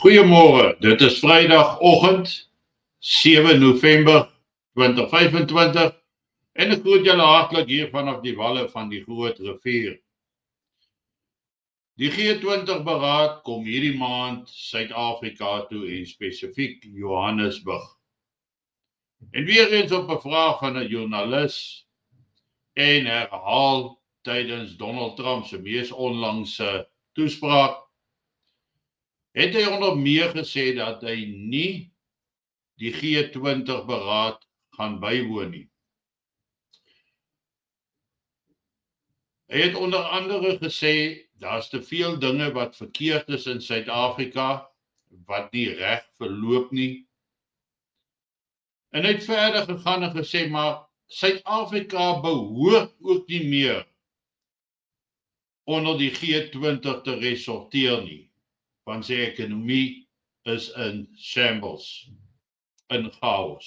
Goeiemôre, dit is Vrydagoggend 7 November 2025 en ek groet julle hartlik hier vanaf die walle van die Groot Rivier. Die G20-beraad kom hierdie maand Suid-Afrika toe en spesifiek Johannesburg. En weer eens op 'n vraag van 'n joernalis en herhaal tydens Donald Trump se mees onlangse toespraak, het hy onder meer gesê dat hy nie die G20-beraad gaan bywoon nie. Hy het onder andere gesê, daar's te veel dinge wat verkeerd is in Suid-Afrika, wat nie reg verloop nie. En hy het verder gegaan en gesê, maar Suid-Afrika behoort ook nie meer onder die G20 te resorteer nie, want sy ekonomie is in shambles, in chaos.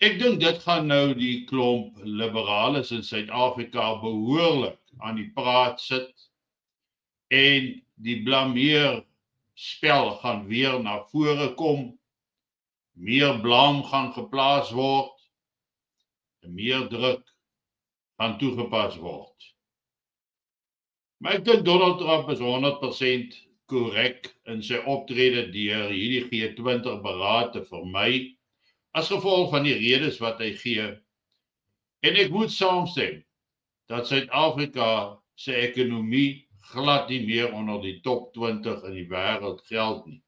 Ek dink dit gaan nou die klomp liberales in Suid-Afrika behoorlik aan die praat sit en die blameerspel gaan weer na vore kom, meer blame gaan geplaas word, en meer druk gaan toegepas word. Maar ek dink Donald Trump is 100% korrek in sy optrede deur hierdie G20-beraad te vermy, as gevolg van die redes wat hy gee. En ek moet saamstem dat Suid-Afrika se ekonomie glad nie meer onder die top 20 in die wêreld geld nie.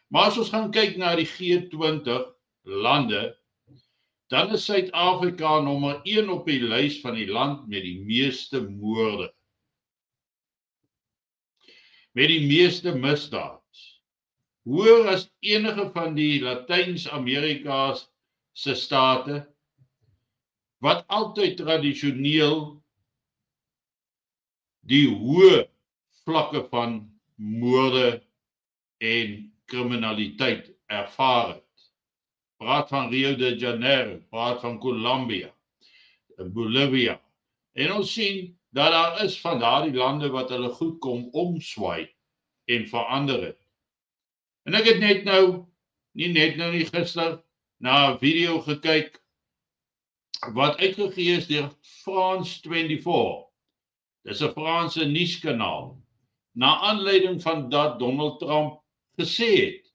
Maar as ons gaan kyk na die G20 lande, dan is Suid-Afrika nommer 1 op die lys van die land met die meeste moorde, met die meeste misdaad, hoër as enige van die Latyns-Amerika se state, wat altyd tradisioneel die hoë vlakke van moorde en kriminaliteit ervaar het. Praat van Rio de Janeiro, praat van Colombia, Bolivia. En ons sien dat daar is van daardie lande wat hulle goed kom omswaai en verander het. En ek het nie gister na 'n video gekyk wat uitgegee is deur France 24. Dis 'n Franse nuuskanaal. Na aanleiding van dat Donald Trump gesê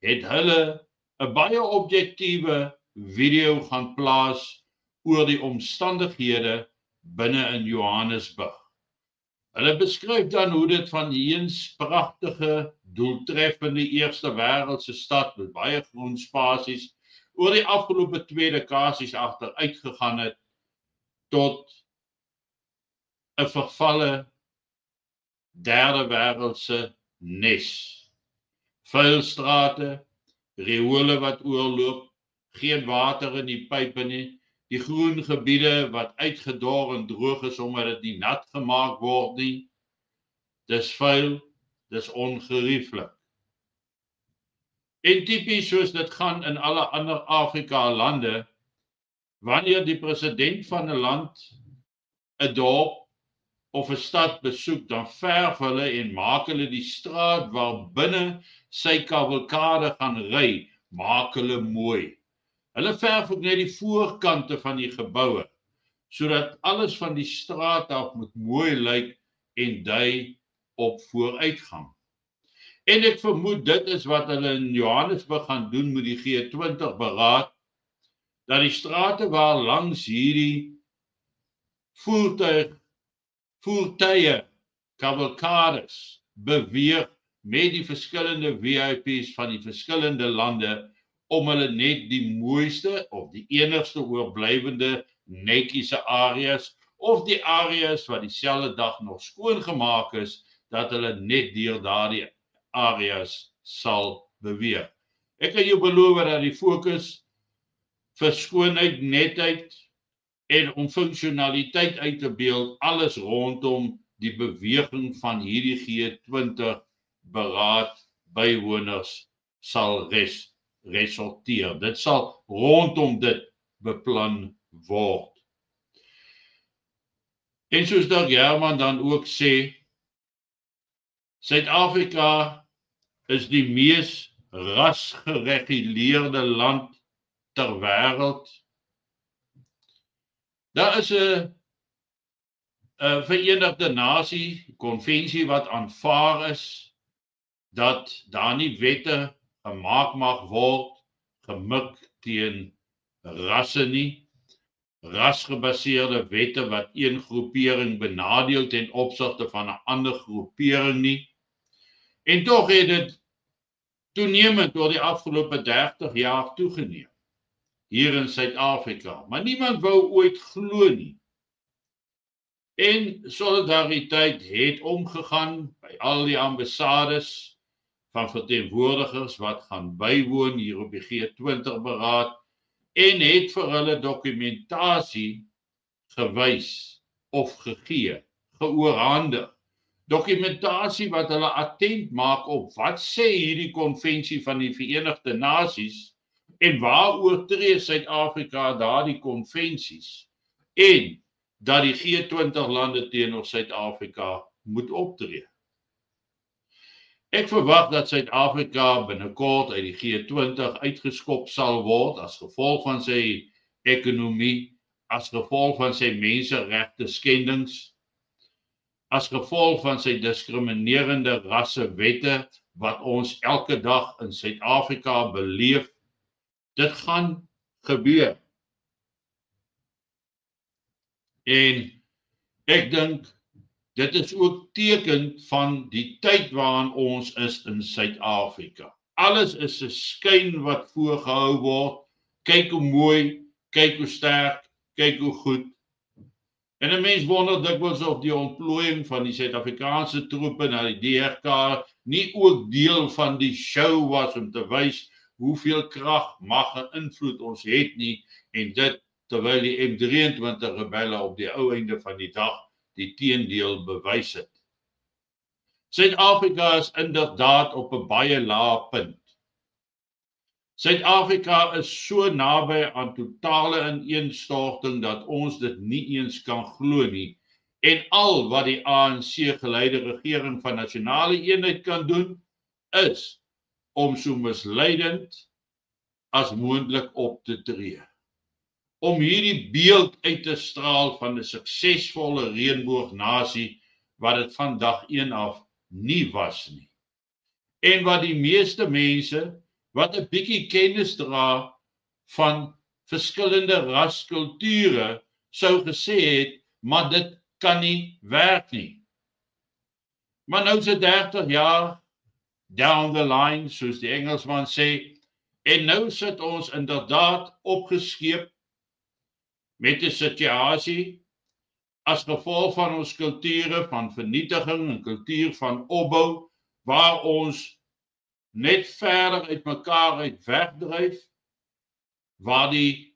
het hulle 'n baie objektiewe video gaan plaas oor die omstandighede binne in Johannesburg. Hulle beskryf dan hoe dit van eens pragtige, doeltreffende eerste wêreldse stad met baie groen spasies oor die afgelope 2 dekades agteruit gegaan het tot 'n vervalle derde wêreldse nes. Vuil strate, rioole wat oorloop, geen water in die pype nie, die groen gebiede wat uitgedor en droog is omdat dit nie nat gemaak word nie. Dis vuil, dis ongerieflik. En tipies soos dit gaan in alle ander Afrika lande, wanneer die president van 'n land 'n dorp of 'n stad besoek, dan verf hulle en maak hulle die straat waar binne sy kavalkade gaan ry, maak hulle mooi. Hulle verf ook net die voorkante van die geboue, sodat alles van die straat af moet mooi lyk en dui op vooruitgang. En ek vermoed dit is wat hulle in Johannesburg gaan doen met die G20-beraad, dat die strate waar langs hierdie voertuie, kavalkades beweeg met die verskillende VIP's van die verskillende lande, om hulle net die mooiste of die enigste oorblywende netjiese areas of die areas wat dieselfde dag nog skoongemaak is, dat hulle net deur daardie areas sal beweeg. Ek kan jou beloof dat die fokus vir skoonheid, netheid en om funksionaliteit uit te beeld, alles rondom die beweging van hierdie G20-beraad bywoners sal resorteer. Dit sal rondom dit beplan word. En soos Dag Herman dan ook sê, Suid-Afrika is die mees rasgereguleerde land ter wêreld. Daar is 'n Verenigde Nasie konvensie wat aanvaar is dat daar nie wette gemaak mag word gemik teen rasse nie. Rasgebaseerde wette wat een groepering benadeel ten opsigte van 'n ander groepering nie. En tog het dit toenemend oor die afgelope 30 jaar toegeneem hier in Suid-Afrika, maar niemand wou ooit glo nie. En solidariteit het omgegaan by al die ambassades van verteenwoordigers wat gaan bywoon hier op die G20 beraad en het vir hulle dokumentasie gewys of gegee, geoorhandig. Dokumentasie wat hulle attent maak op wat sê hierdie konvensie van die Verenigde Nasies en waar oortree Suid-Afrika daardie konvensies en dat die G20 lande teenoor Suid-Afrika moet optree. Ek verwag dat Suid-Afrika binnekort uit die G20 uitgeskop sal word as gevolg van sy ekonomie, as gevolg van sy menseregte skendings, as gevolg van sy diskriminerende rassewette wat ons elke dag in Suid-Afrika beleef. Dit gaan gebeur. En ek dink dit is ook teken van die tyd waarin ons is in Suid-Afrika. Alles is 'n skyn wat voorgehou word. Kyk hoe mooi, kyk hoe sterk, kyk hoe goed. En 'n mens wonder dikwels of die ontplooiing van die Suid-Afrikaanse troepe na die DRK nie ook deel van die show was om te wys hoeveel krag, mag en invloed ons het nie, en dit terwyl die M23 rebelle op die ou einde van die dag die teendeel bewys het. Suid-Afrika is inderdaad op 'n baie lae punt. Suid-Afrika is so naby aan totale ineenstorting dat ons dit nie eens kan glo nie. En al wat die ANC-geleide regering van nasionale eenheid kan doen, is om so misleidend as moontlik op te tree. Om hierdie beeld uit te straal van 'n suksesvolle reënboognasie wat dit van dag 1 af nie was nie. En wat die meeste mense wat 'n bietjie kennis dra van verskillende raskulture sou gesê het, maar dit kan nie werk nie. Maar nou is dit 30 jaar down the line, soos die Engelsman sê, en nou sit ons inderdaad opgeskeep met 'n situasie as gevolg van ons kulture van vernietiging en kultuur van opbou, waar ons net verder uit mekaar uit wegdryf, waar die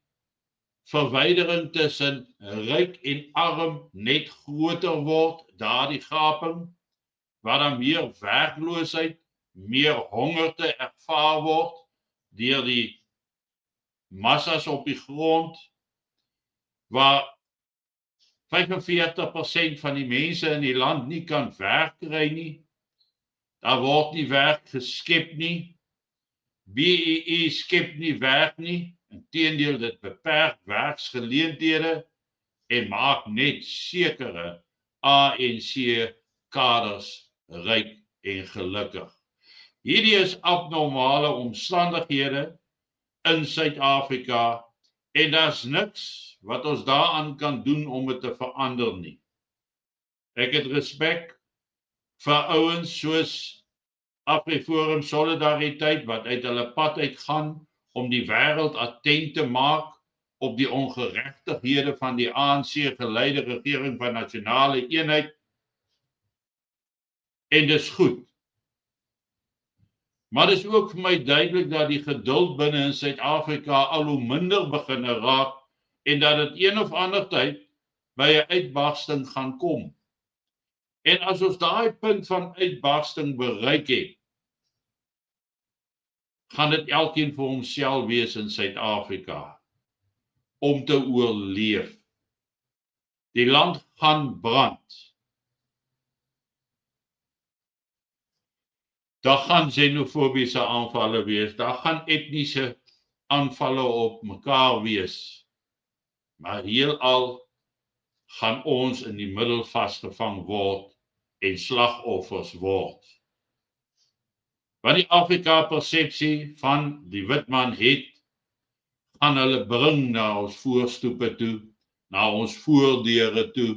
verwydering tussen ryk en arm net groter word, daardie gaping, waar daar meer werkloosheid, meer hongerte ervaar word deur die massas op die grond, waar 45% van die mense in die land nie kan werk kry nie. Daar word nie werk geskep nie. BEE skep nie werk nie. Inteendeel, dit beperk werksgeleenthede en maak net sekere ANC kaders ryk en gelukkig. Hierdie is abnormale omstandighede in Suid-Afrika en daar's niks wat ons daaraan kan doen om dit te verander nie. Ek het respek vir ouens soos AfriForum Solidariteit wat uit hulle pad uitgaan om die wêreld attent te maak op die ongeregtighede van die ANC-geleide regering van nasionale eenheid. En dis goed. Maar dis ook vir my duidelik dat die geduld binne in Suid-Afrika al hoe minder begin raak en dat dit een of ander tyd by 'n uitbarsting gaan kom. En as ons daai punt van uitbarsting bereik het, gaan dit elkeen vir homself wees in Suid-Afrika om te oorleef. Die land gaan brand. Daar gaan xenofobiese aanvalle wees, daar gaan etniese aanvalle op mekaar wees. Maar heelal gaan ons in die middel vasgevang word en slagoffers word. Wat die Afrika-persepsie van die wit man het, gaan hulle bring na ons voorstoepe toe, na ons voordeure toe.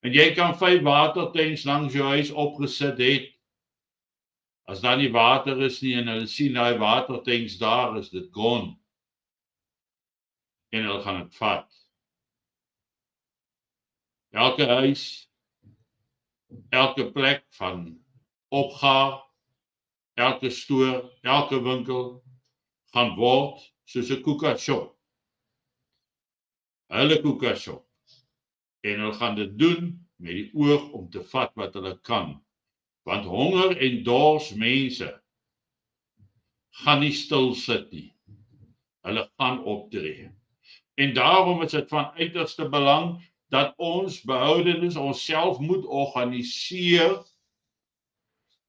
En jy kan 5 watertanks langs jou huis opgesit het. As daar nie water is nie en hulle sien daai watertanks daar is, dit gone. En hulle gaan dit vat. Elke huis, elke plek van opgaar, elke stoor, elke winkel gaan word soos 'n koekashop. Hulle koekashop. En hulle gaan dit doen met die oog om te vat wat hulle kan. Want honger en dors mense gaan nie stil sit nie. Hulle gaan optree. En daarom is dit van uiterste belang dat ons behoudenis onsself moet organiseer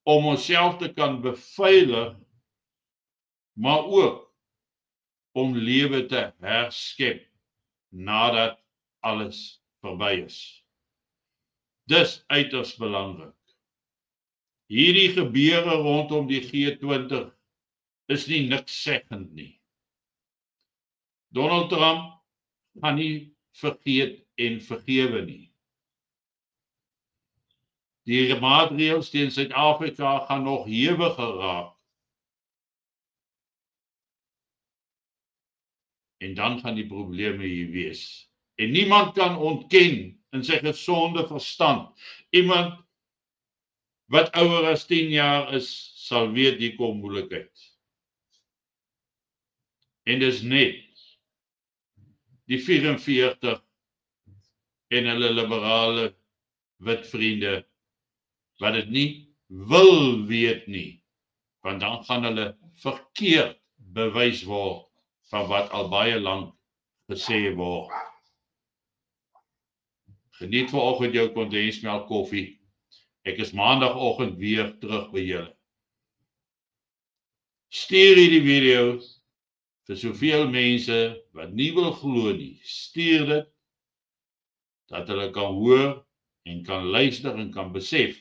om onsself te kan beveilig, maar ook om lewe te herskep nadat alles verby is. Dis uiters belangrik. Hierdie gebeure rondom die G20 is nie niks seggend nie. Donald Trump gaan nie vergeet en vergewe nie. Die maatreëls teen Suid-Afrika gaan nog hewiger raak. En dan gaan die probleme hier wees. En niemand kan ontken in sy gesonde verstand. Iemand wat ouer as 10 jaar is, sal weet hier kom moeilikheid. En dis net die 44 en hulle liberale wit vriende wat dit nie wil weet nie, want dan gaan hulle verkeerd bewys word van wat al baie lank gesê word. Geniet vanoggend jou kondensmelk koffie. Ek is maandagoggend weer terug by julle. Stuur hierdie video vir soveel mense wat nie wil glo nie. Stuur dit dat hulle kan hoor en kan luister en kan besef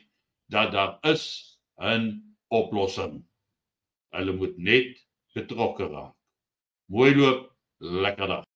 dat daar is 'n oplossing. Hulle moet net betrokke raak. Mooi loop, lekker dag.